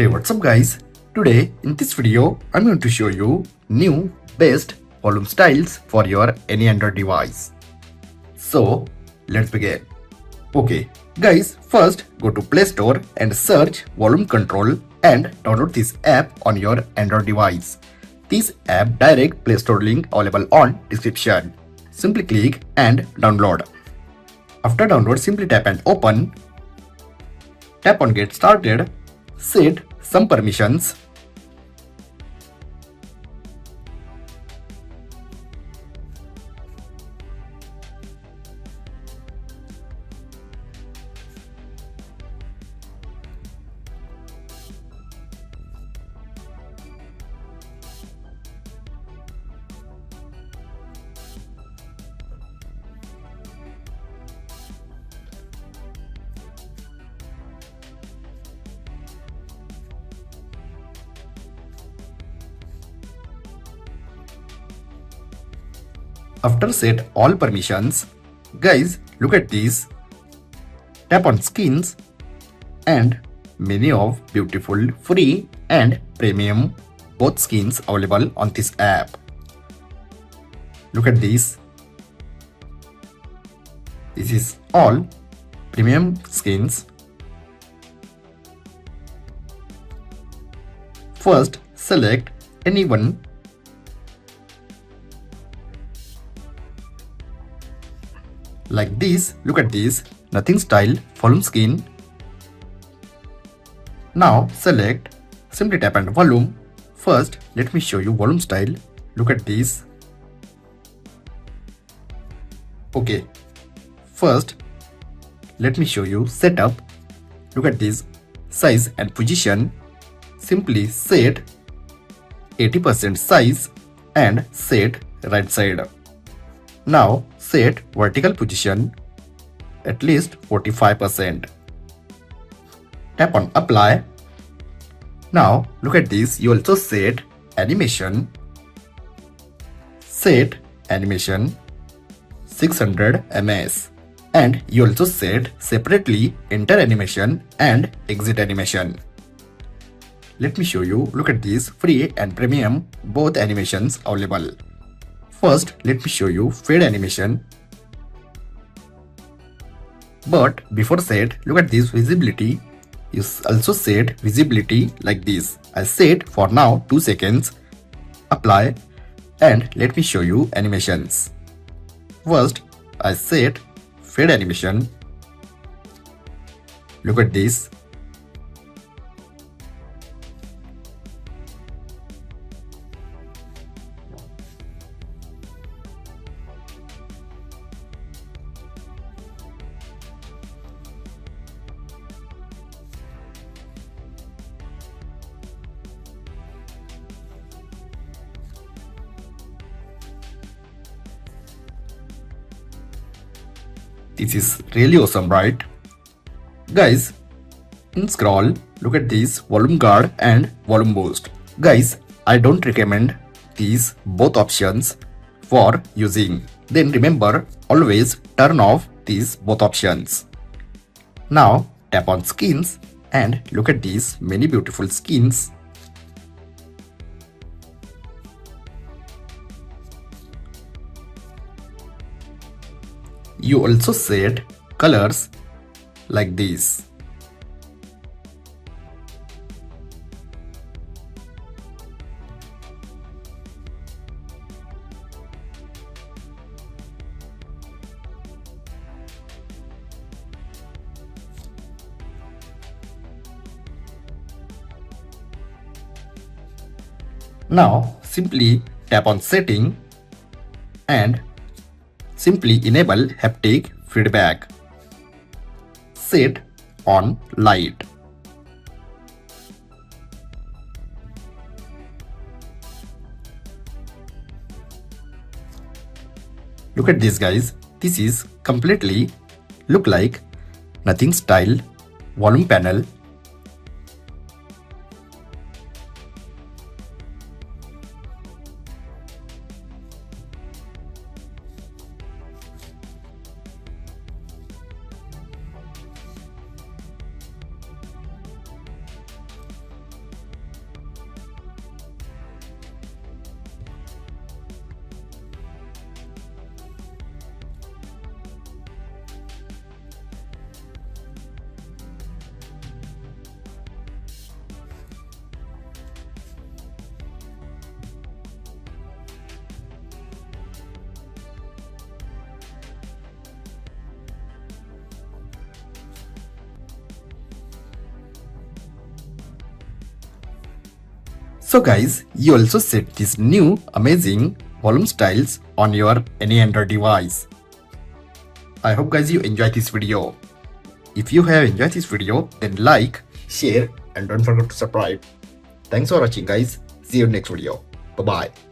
Hey, what's up guys? Today in this video I'm going to show you new best volume styles for your any Android device. So let's begin. Okay guys, first go to Play Store and search volume control and download this app on your Android device. This app direct Play Store link available on description. Simply click and download. After download, simply tap and open. Tap on get started. Set some permissions. After set all permissions, guys, look at this. Tap on skins and many of beautiful free and premium both skins available on this app. Look at this. This is all premium skins. First, select any one. Like this, look at this, nothing style, volume skin. Now select, simply tap and volume. First, let me show you volume style. Look at this. Okay. First, let me show you setup. Look at this, size and position. Simply set 80% size and set right side. Now set vertical position at least 45%. Tap on apply. Now look at this, you also set animation. Set animation 600 ms and you also set separately enter animation and exit animation. Let me show you, look at this, free and premium both animations available. First, let me show you fade animation. But before set, look at this visibility. You also set visibility like this. I set for now 2 seconds. Apply and let me show you animations. First, I set fade animation. Look at this. This is really awesome, right? Guys, in scroll, look at this volume guard and volume boost. Guys, I don't recommend these both options for using. Then remember, always turn off these both options. Now tap on skins and look at these many beautiful skins. You also set colors like this. Now simply tap on setting and simply enable haptic feedback. Set on light. Look at this guys. This is completely look like nothing style volume panel. So guys, you also set these new amazing volume styles on your any Android device. I hope guys you enjoy this video. If you have enjoyed this video, then like, share and don't forget to subscribe. Thanks for watching guys. See you next video. Bye bye.